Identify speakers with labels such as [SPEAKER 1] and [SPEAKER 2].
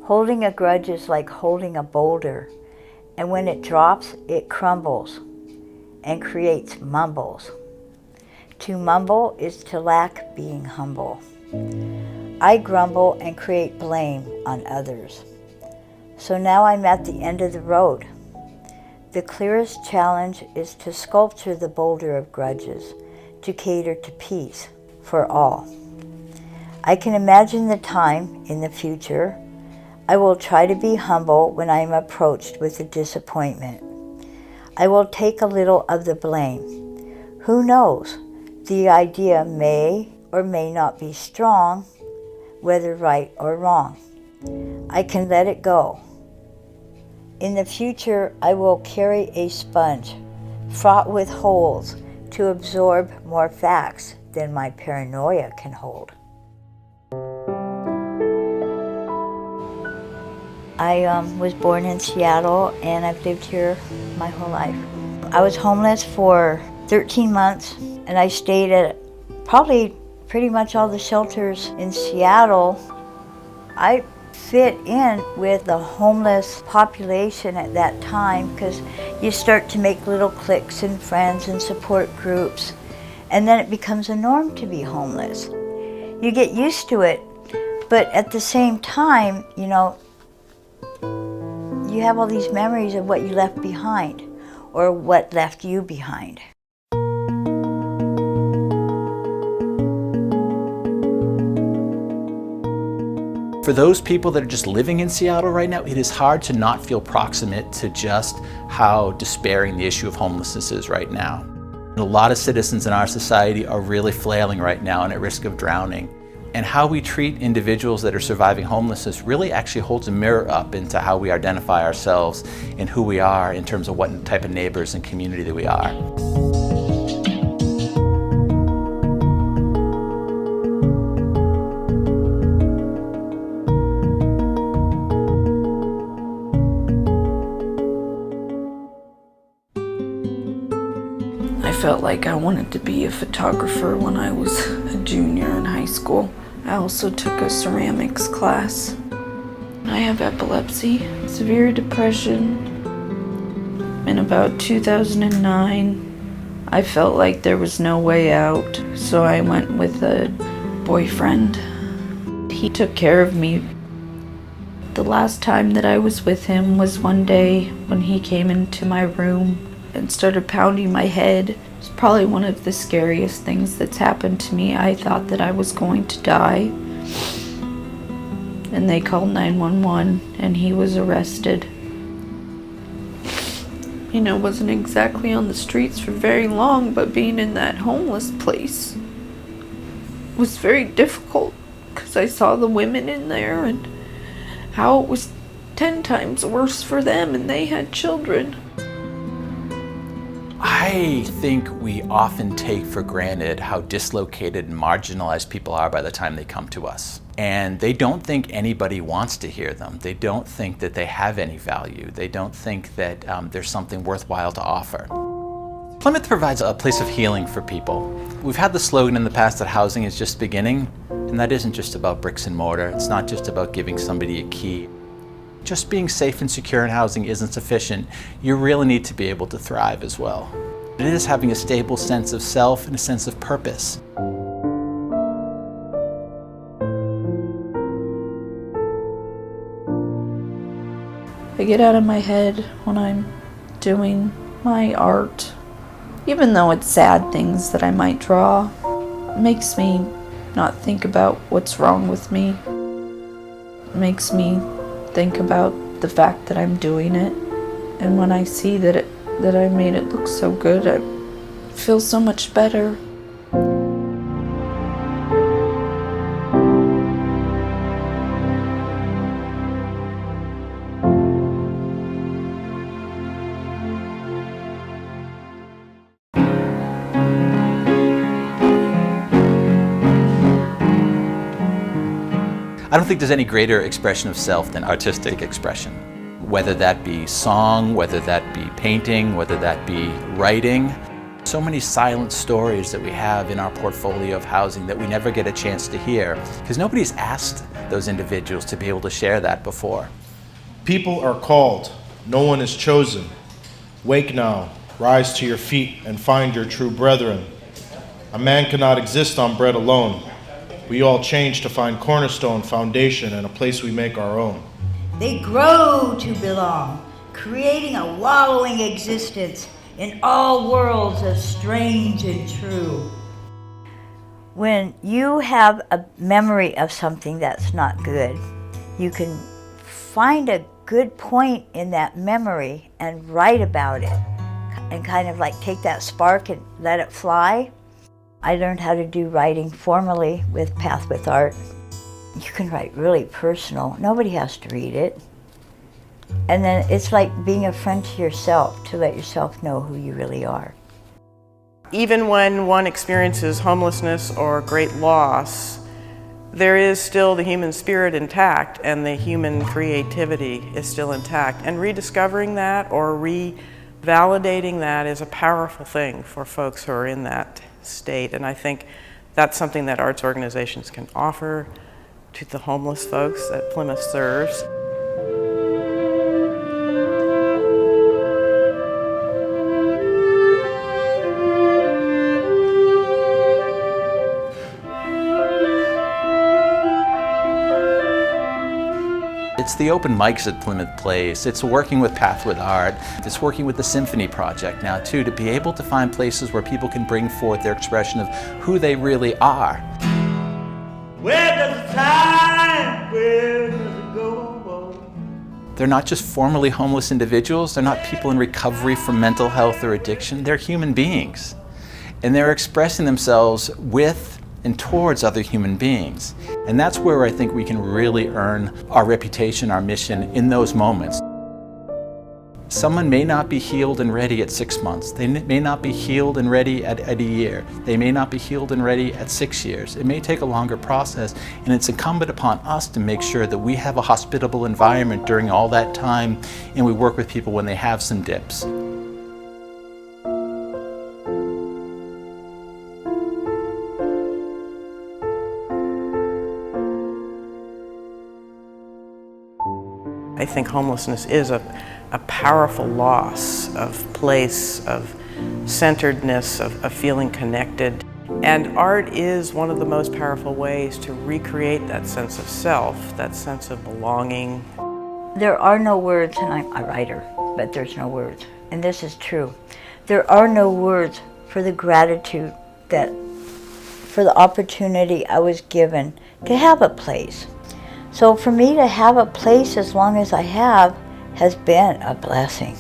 [SPEAKER 1] Holding a grudge is like holding a boulder, and when it drops, it crumbles and creates mumbles. To mumble is to lack being humble. I grumble and create blame on others. So now I'm at the end of the road. The clearest challenge is to sculpture the boulder of grudges, to cater to peace for all. I can imagine the time in the future I will try to be humble when I am approached with a disappointment. I will take a little of the blame. Who knows? The idea may or may not be strong, whether right or wrong. I can let it go. In the future, I will carry a sponge fraught with holes to absorb more facts than my paranoia can hold. I was born in Seattle, and I've lived here my whole life. I was homeless for 13 months, and I stayed at probably pretty much all the shelters in Seattle. I fit in with the homeless population at that time because you start to make little cliques and friends and support groups, and then it becomes a norm to be homeless. You get used to it, but at the same time, you have all these memories of what you left behind or what left you behind.
[SPEAKER 2] For those people that are just living in Seattle right now, it is hard to not feel proximate to just how despairing the issue of homelessness is right now. And a lot of citizens in our society are really flailing right now and at risk of drowning. And how we treat individuals that are surviving homelessness really actually holds a mirror up into how we identify ourselves and who we are in terms of what type of neighbors and community that we are.
[SPEAKER 3] I felt like I wanted to be a photographer when I was a junior in high school. I also took a ceramics class. I have epilepsy, severe depression. In about 2009, I felt like there was no way out, so I went with a boyfriend. He took care of me. The last time that I was with him was one day when he came into my room and started pounding my head. It's probably one of the scariest things that's happened to me. I thought that I was going to die. And they called 911 and he was arrested. Wasn't exactly on the streets for very long, but being in that homeless place was very difficult because I saw the women in there and how it was 10 times worse for them, and they had children.
[SPEAKER 2] I think we often take for granted how dislocated and marginalized people are by the time they come to us. And they don't think anybody wants to hear them. They don't think that they have any value. They don't think that there's something worthwhile to offer. Plymouth provides a place of healing for people. We've had the slogan in the past that housing is just beginning, and that isn't just about bricks and mortar. It's not just about giving somebody a key. Just being safe and secure in housing isn't sufficient. You really need to be able to thrive as well. It is having a stable sense of self and a sense of purpose.
[SPEAKER 3] I get out of my head when I'm doing my art. Even though it's sad things that I might draw, it makes me not think about what's wrong with me. It makes me think about the fact that I'm doing it. And when I see that I made it look so good, I feel so much better.
[SPEAKER 2] I don't think there's any greater expression of self than artistic expression. Whether that be song, whether that be painting, whether that be writing. So many silent stories that we have in our portfolio of housing that we never get a chance to hear because nobody's asked those individuals to be able to share that before.
[SPEAKER 4] People are called, no one is chosen. Wake now, rise to your feet and find your true brethren. A man cannot exist on bread alone. We all change to find cornerstone, foundation, and a place we make our own.
[SPEAKER 1] They grow to belong, creating a wallowing existence in all worlds as strange and true. When you have a memory of something that's not good, you can find a good point in that memory and write about it and kind of like take that spark and let it fly. I learned how to do writing formally with Path with Art. You can write really personal. Nobody has to read it. And then it's like being a friend to yourself, to let yourself know who you really are.
[SPEAKER 5] Even when one experiences homelessness or great loss, there is still the human spirit intact and the human creativity is still intact. And rediscovering that or revalidating that is a powerful thing for folks who are in that state. And I think that's something that arts organizations can offer to the homeless folks that Plymouth serves.
[SPEAKER 2] It's the open mics at Plymouth Place, it's working with Path with Art, it's working with the Symphony Project now too, to be able to find places where people can bring forth their expression of who they really are.
[SPEAKER 6] Where does time, where does it go?
[SPEAKER 2] They're not just formerly homeless individuals, they're not people in recovery from mental health or addiction, they're human beings. And they're expressing themselves with and towards other human beings. And that's where I think we can really earn our reputation, our mission in those moments. Someone may not be healed and ready at 6 months. They may not be healed and ready at a year. They may not be healed and ready at 6 years. It may take a longer process, and it's incumbent upon us to make sure that we have a hospitable environment during all that time, and we work with people when they have some dips.
[SPEAKER 5] I think homelessness is a powerful loss of place, of centeredness, of feeling connected. And art is one of the most powerful ways to recreate that sense of self, that sense of belonging.
[SPEAKER 1] There are no words, and I'm a writer, but there's no words. And this is true. There are no words for the gratitude for the opportunity I was given to have a place. So for me to have a place as long as I have has been a blessing.